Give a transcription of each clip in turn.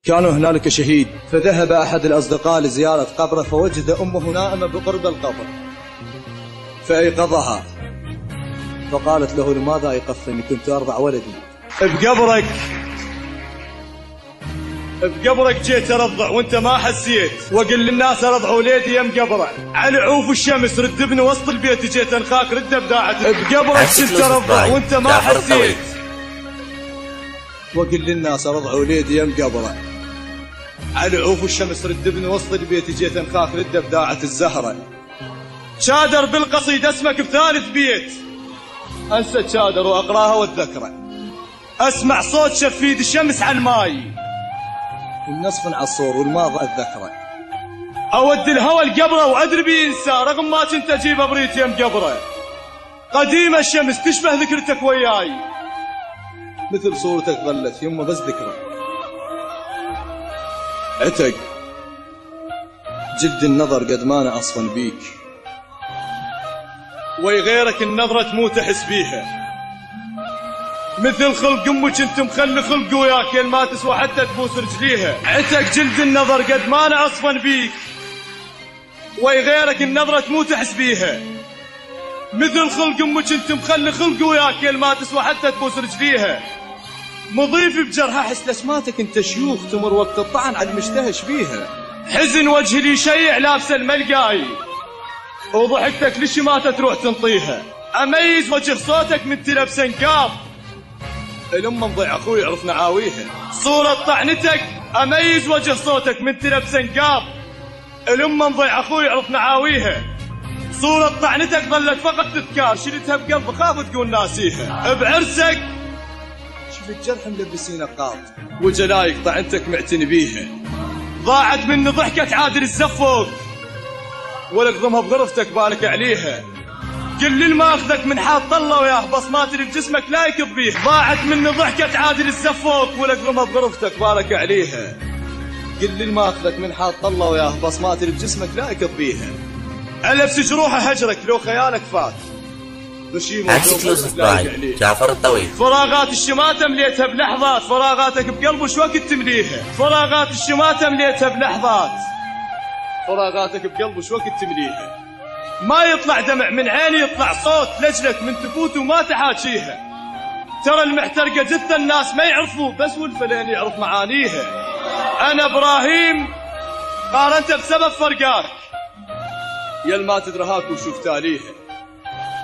كان هنالك شهيد، فذهب أحد الأصدقاء لزيارة قبره فوجد أمه نائمة بقرب القبر فأيقظها، فقالت له: لماذا أيقظتني؟ كنت أرضع ولدي. بقبرك جيت أرضع وانت ما حسيت، وقل للناس أرضع وليدي يم قبره، على عوف الشمس رد ابن وسط البيت جيت انخاك رد بداعة. بقبرك جيت أرضع وانت ما حسيت، وقل للناس أرضع وليدي يم قبره، على عوف الشمس رد ابن وسط البيت جيت انخاك رد بداعة الزهرة. شادر بالقصيدة اسمك بثالث بيت، أنسى شادر وأقراها واتذكره، أسمع صوت شفيد الشمس على الماي، النصف على الصور والماضي أتذكره، أود الهوى القبره وأدري بينسى رغم ما كنت أجيب أبريت يم قبره، قديمة الشمس تشبه ذكرتك وياي، مثل صورتك ظلت يمه بس ذكرى. عتق جلد النظر قد ما أنا أصفن بيك، ويغيرك النظرة تموت أحس بيها، مثل خلق أمك انت مخلي خلق وياك يل ما تسوى حتى تبوس رجليها. عتق جلد النظر قد ما أنا أصفن بيك، ويغيرك النظرة تموت أحس بيها، مثل خلق أمك انت مخلي خلق وياك يل ما تسوى حتى تبوس رجليها. مضيف بجرها حس لسماتك انت شيوخ تمر وقت الطعن على المشتهش بيها، حزن وجه لي شيع لابس الملقاي، وضحكتك للشماتة تروح تنطيها، أميز وجه صوتك من تلبس نقاب، الأم مضيع أخوي يعرف نعاويها. صورة طعنتك أميز وجه صوتك من تلبس نقاب، الأم مضيع أخوي يعرف نعاويها. صورة طعنتك ظلت فقط تذكار، شلتها بقلب خاف تقول ناسيها. بعرسك شفت جرح ملبسين قاط، وجلايك طعنتك معتني بيها، ضاعت مني ضحكة عادل الزفوق، ولك ضمها بغرفتك بالك عليها، كل ما اخذك من حاط الله وياه بصمات اللي بجسمك لا يكض بيه، ضاعت مني ضحكة عادل الزفوق، ولك ضمها بغرفتك بالك عليها، كل ما اخذك من حاط الله وياه بصمات اللي بجسمك لا يكض بيها. ألبس جروحه هجرك لو خيالك فات، عكسك لو صفاي جعفر الطويل. فراغات الشماتة مليتها بلحظات، فراغاتك بقلب وش وقت تمليها، فراغات الشماتة مليتها بلحظات، فراغاتك بقلب وش وقت تمليها. ما يطلع دمع من عيني يطلع صوت لجلك من تفوت وما تحاكيها، ترى المحترقة جثة الناس ما يعرفوا بس والفلين يعرف معانيها. أنا إبراهيم قارنت بسبب فرقاك يل ما تدرهاك وشوف تاليها،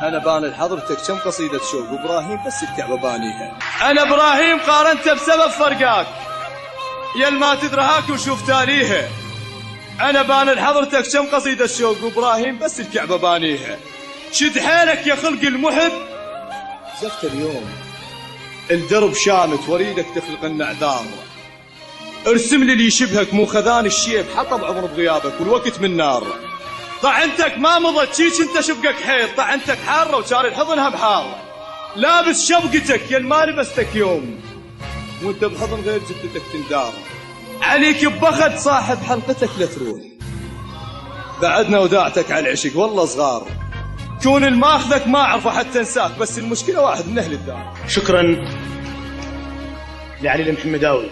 أنا بان لحضرتك كم قصيدة شوق وإبراهيم بس الكعبة بانيها. أنا إبراهيم قارنت بسبب فرقاك يل ما تدرهاك وشوف تاليها، أنا بان لحضرتك كم قصيدة شوق وإبراهيم بس الكعبة بانيها. شد حيلك يا خلق المحب، زفت اليوم الدرب شامت وريدك تخلق النعذار، ارسم لي اللي يشبهك مو خذان الشيب حطب عمر بغيابك والوقت من نار. طعنتك ما مضت شيش انت شبقك حيل، طعنتك حارة وشاري الحضنها بحارة، لابس شبقتك يل ما لبستك يوم وانت بحضن غير جدتك تندار، عليك ببخت صاحب حلقتك لتروح، بعدنا وداعتك على العشق والله صغار، كون الماخذك ما اعرفه حتى انساك بس المشكلة واحد من اهل الدار. شكرا لعلي المحمداوي.